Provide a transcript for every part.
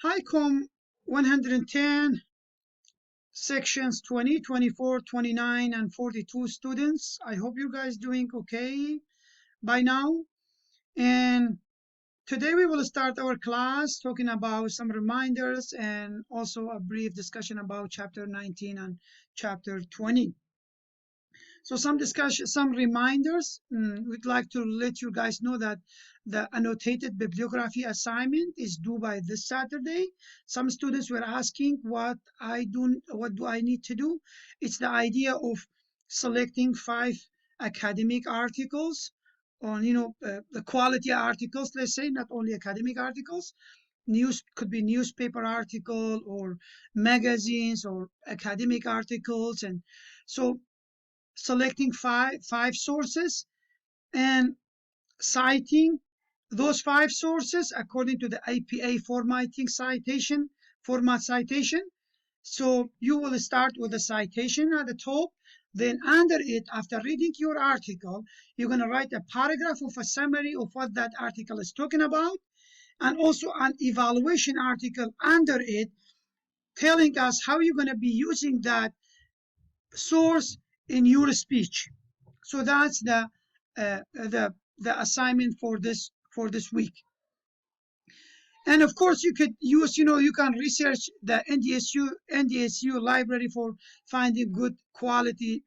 HICOM 110, sections 20, 24, 29, and 42 students. I hope you guys doing okay by now. And today we will start our class talking about some reminders and also a brief discussion about chapter 19 and chapter 20. So some discussion, some reminders. We'd like to let you guys know that the annotated bibliography assignment is due by this Saturday. Some students were asking what do I need to do? It's the idea of selecting 5 academic articles on, the quality articles, let's say, not only academic articles. News could be newspaper article or magazines or academic articles. And so selecting five sources and citing those 5 sources according to the APA format citation. So you will start with a citation at the top. Then under it, after reading your article, you're going to write a paragraph of a summary of what that article is talking about, and also an evaluation article under it telling us how you're going to be using that source in your speech. So that's the assignment for this week. And of course, you could use, you can research the NDSU library for finding good quality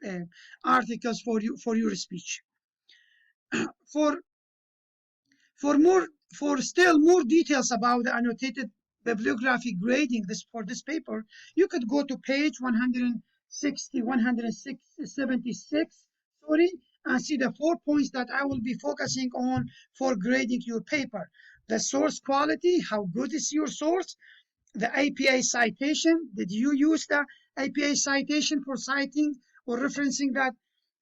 articles for your speech. For still more details about the annotated bibliography grading for this paper, you could go to page 176, and see the 4 points that I will be focusing on for grading your paper. The source quality, how good is your source? The APA citation, did you use the APA citation for citing or referencing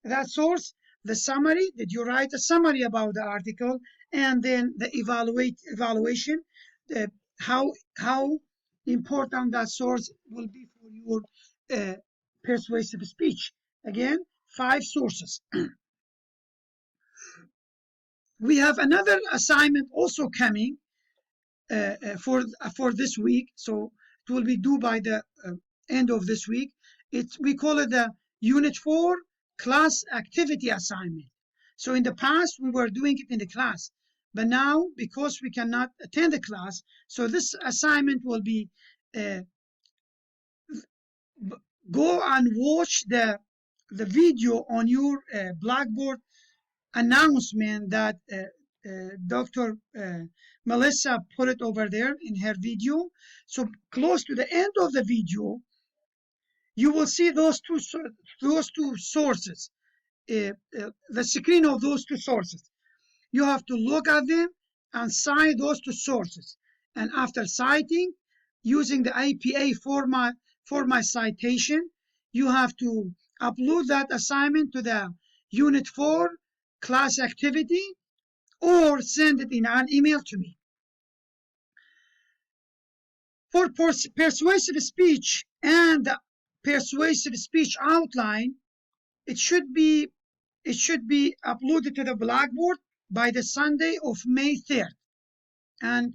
that source? The summary, did you write a summary about the article? And then the evaluation, how important that source will be for your persuasive speech. Again, 5 sources. We have another assignment also coming for this week, so it will be due by the end of this week. We call it the Unit 4 class activity assignment. So in the past, we were doing it in the class, but now, because we cannot attend the class, so this assignment will be go and watch the video on your Blackboard announcement that Dr. Melissa put it over there in her video. So close to the end of the video, you will see those two sources, the screen of those 2 sources. You have to look at them and cite those 2 sources. And after citing, using the APA format citation, you have to upload that assignment to the Unit 4 class activity or send it in an email to me. For persuasive speech and the persuasive speech outline, it should be uploaded to the Blackboard by the Sunday of May 3rd. And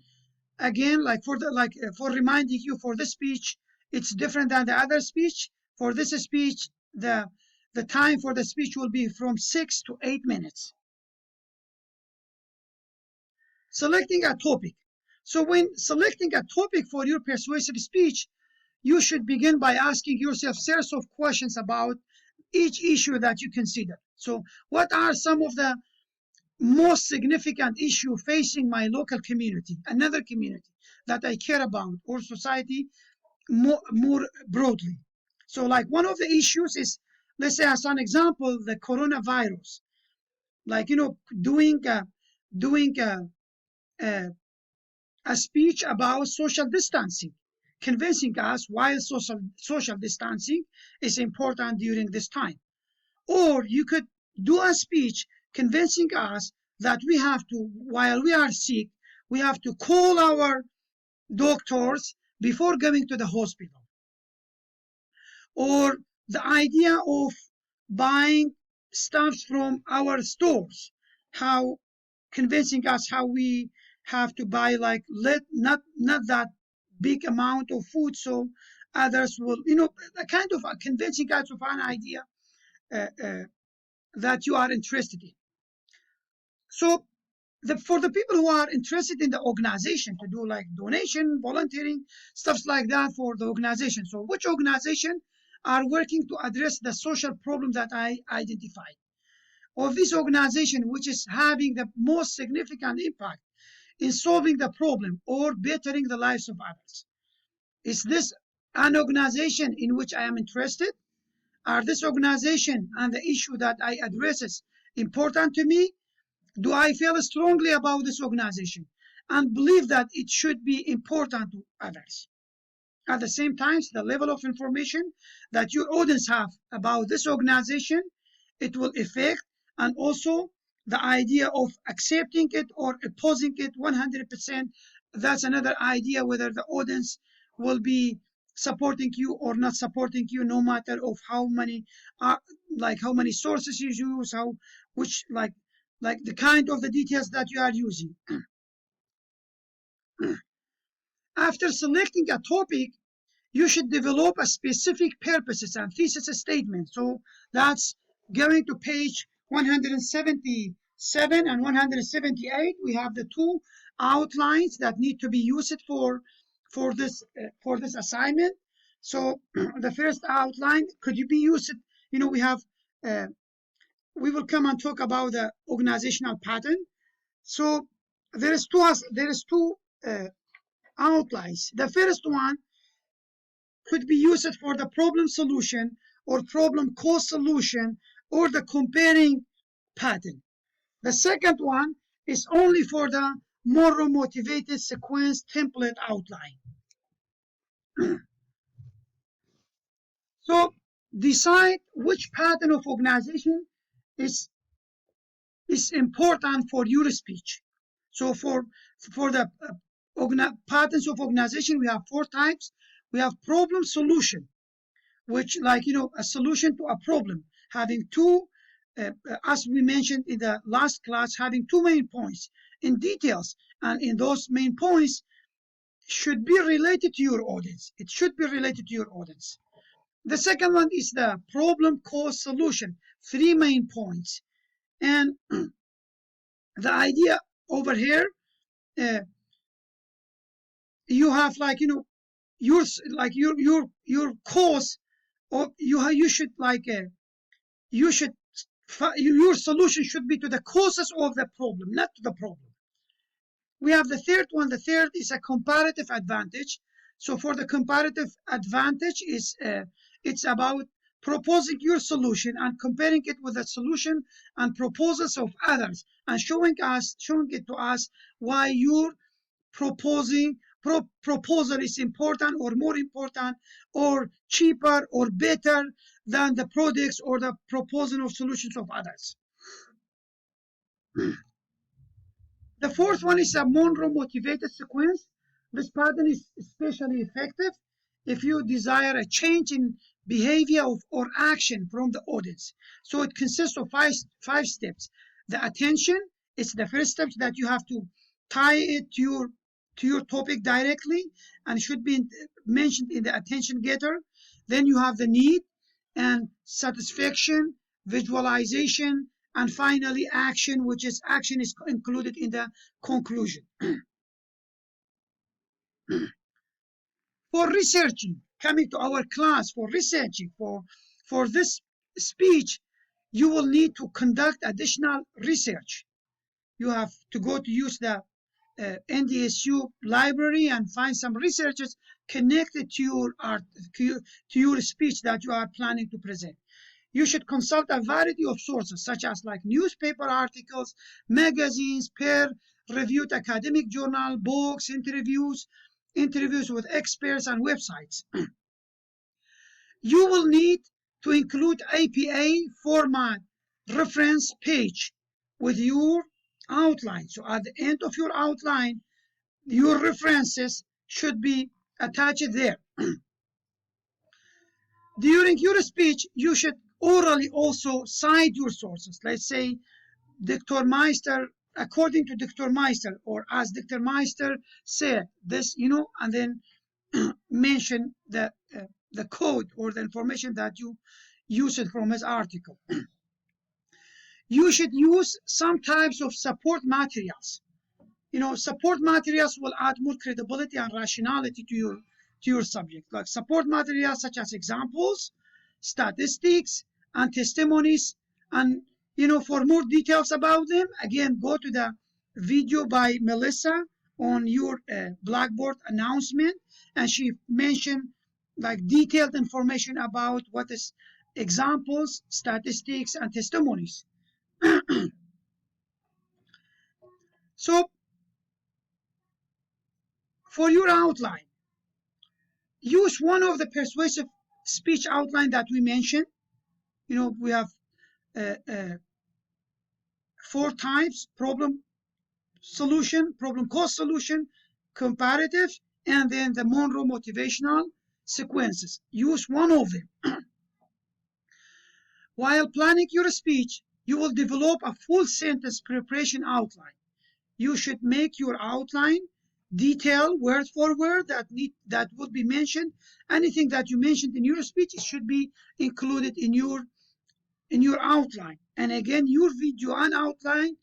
again, for reminding you, for this speech, it's different than the other speech. For this speech, the time for the speech will be from 6 to 8 minutes. Selecting a topic. So when selecting a topic for your persuasive speech, you should begin by asking yourself a series of questions about each issue that you consider. So what are some of the most significant issues facing my local community, another community that I care about, or society more broadly? So like one of the issues is, let's say as an example, the coronavirus. Like, doing a speech about social distancing, convincing us why social distancing is important during this time. Or you could do a speech convincing us that we have to, while we are sick, we have to call our doctors before going to the hospital. Or the idea of buying stuff from our stores, how convincing us how we have to buy, like, not that big amount of food, so others will, a kind of a convincing kind of an idea uh, uh, that you are interested in. So for the people who are interested in the organization to do like donation, volunteering, stuff like that for the organization. So which organization are working to address the social problem that I identified? Of this organization which is having the most significant impact in solving the problem or bettering the lives of others? Is this an organization in which I am interested? Are this organization and the issue that I addresses important to me? Do I feel strongly about this organization and believe that it should be important to others? At the same time, the level of information that your audience have about this organization, it will affect, and also the idea of accepting it or opposing it 100%. That's another idea whether the audience will be supporting you or not supporting you, no matter of how many how many sources you use, how which like the kind of the details that you are using. After selecting a topic, you should develop a specific purposes and thesis statement. So that's going to page 177 and 178. We have the two outlines that need to be used for this assignment. So the first outline could you be used? We have we will come and talk about the organizational pattern. So there is two outlines. The first one could be used for the problem solution or problem cause solution or the comparing pattern. The second one is only for the more motivated sequence template outline. So decide which pattern of organization is important for your speech. So for the patterns of organization, we have four types. We have problem solution, which a solution to a problem, having two, as we mentioned in the last class, having two main points in details, and in those main points should be related to your audience. It should be related to your audience. The second one is the problem cause solution, three main points. And the idea over here, you have your cause, or you should you should your solution should be to the causes of the problem, not to the problem. We have the third one. The third is a comparative advantage. So for the comparative advantage is it's about proposing your solution and comparing it with the solution and proposals of others, and showing it to us why your proposal is important or more important or cheaper or better than the products or the proposal of solutions of others. The fourth one is a Monroe motivated sequence. This pattern is especially effective if you desire a change in behavior or action from the audience. So it consists of five steps. The attention is the first step, that you have to tie it to your topic directly and should be mentioned in the attention getter. Then you have the need and satisfaction, visualization, and finally action, which is action is included in the conclusion. For researching, coming to our class, for researching for this speech, you will need to conduct additional research. You have to go to use the NDSU library and find some researches connected to your art, to your speech that you are planning to present. You should consult a variety of sources, such as like newspaper articles, magazines, peer-reviewed academic journal, books, interviews with experts, and websites. You will need to include APA format reference page with your outline. So at the end of your outline, your references should be attached there. During your speech, you should orally also cite your sources. Let's say Dr. Meister, according to Dr. Meister, or as Dr. Meister said this, and then mention the code or the information that you use it from his article. You should use some types of support materials. Support materials will add more credibility and rationality to your subject, like support materials such as examples, statistics, and testimonies. And for more details about them, again, go to the video by Melissa on your Blackboard announcement, and she mentioned like detailed information about what is examples, statistics, and testimonies. So for your outline, use one of the persuasive speech outline that we mentioned. We have uh, uh, 4 types: problem solution, problem cause solution, comparative, and then the Monroe motivational sequences. Use one of them. While planning your speech, you will develop a full sentence preparation outline. You should make your outline detail word for word that would be mentioned. Anything that you mentioned in your speech should be included in your outline. And again, your video and outline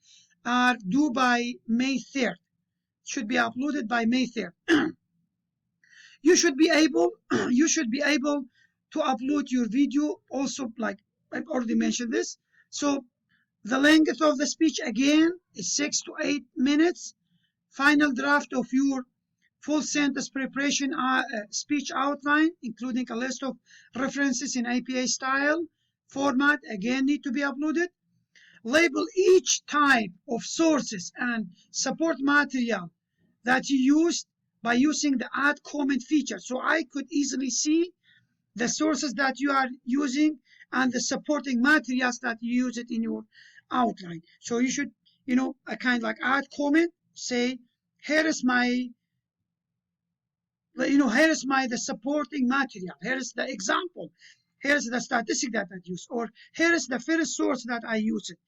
are due by May 3rd. Should be uploaded by May 3rd. you should be able to upload your video also, like I've already mentioned this. So the length of the speech again is 6 to 8 minutes. Final draft of your full sentence preparation speech outline, including a list of references in APA style format, again need to be uploaded. Label each type of sources and support material that you used by using the add comment feature. So I could easily see the sources that you are using and the supporting materials that you use it in your outline. So you should, a kind of like add comment, say, here is my the supporting material. Here is the example. Here's the statistic that I use, or here is the first source that I use it.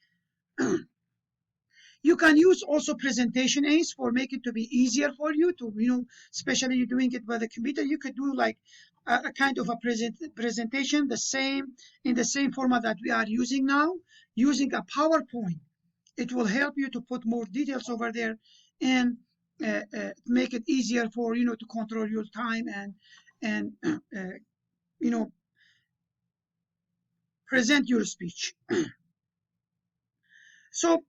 You can use also presentation aids for make it to be easier for you to, especially you're doing it by the computer. You could do like a kind of a presentation in the same format that we are using now, using a PowerPoint. It will help you to put more details over there and make it easier for to control your time and present your speech. So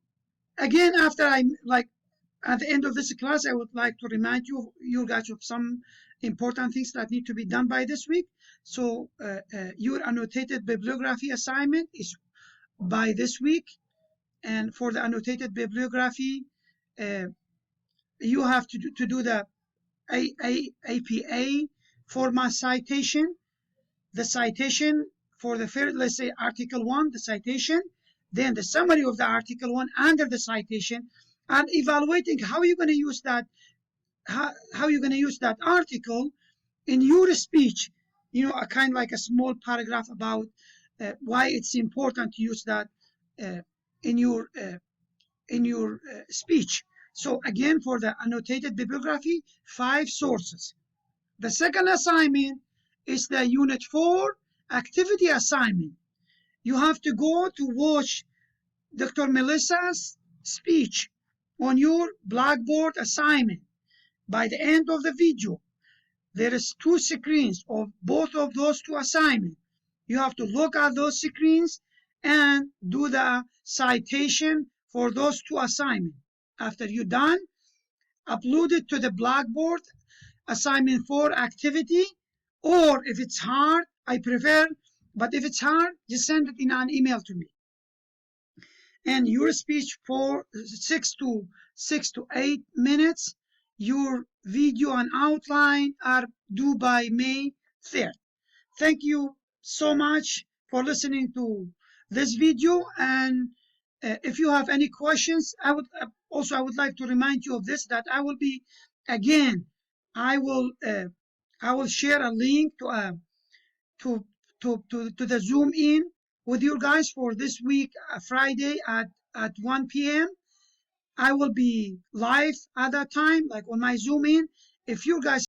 again, after at the end of this class, I would like to remind you guys of some important things that need to be done by this week. So your annotated bibliography assignment is by this week, and for the annotated bibliography, you have to do the APA format citation, the citation for the first, let's say Article 1, the citation, then the summary of the Article 1 under the citation, and evaluating how you're going to use that, how you're going to use that article in your speech. A kind of like a small paragraph about why it's important to use that in your speech. So again, for the annotated bibliography, 5 sources. The second assignment is the Unit 4 activity assignment. You have to go to watch Dr. Melissa's speech on your Blackboard assignment. By the end of the video, there is 2 screens of both of those 2 assignments. You have to look at those screens and do the citation for those 2 assignments. After you're done, upload it to the Blackboard assignment 4 activity, or if it's hard, I prefer, but if it's hard, just send it in an email to me. And your speech for 6 to 8 minutes, your video and outline are due by May 3rd. Thank you so much for listening to this video. And if you have any questions, I would like to remind you of this, that I will be, again, I will share a link to the Zoom in with you guys for this week, Friday at 1 p.m. I will be live at that time, like on my Zoom in. If you guys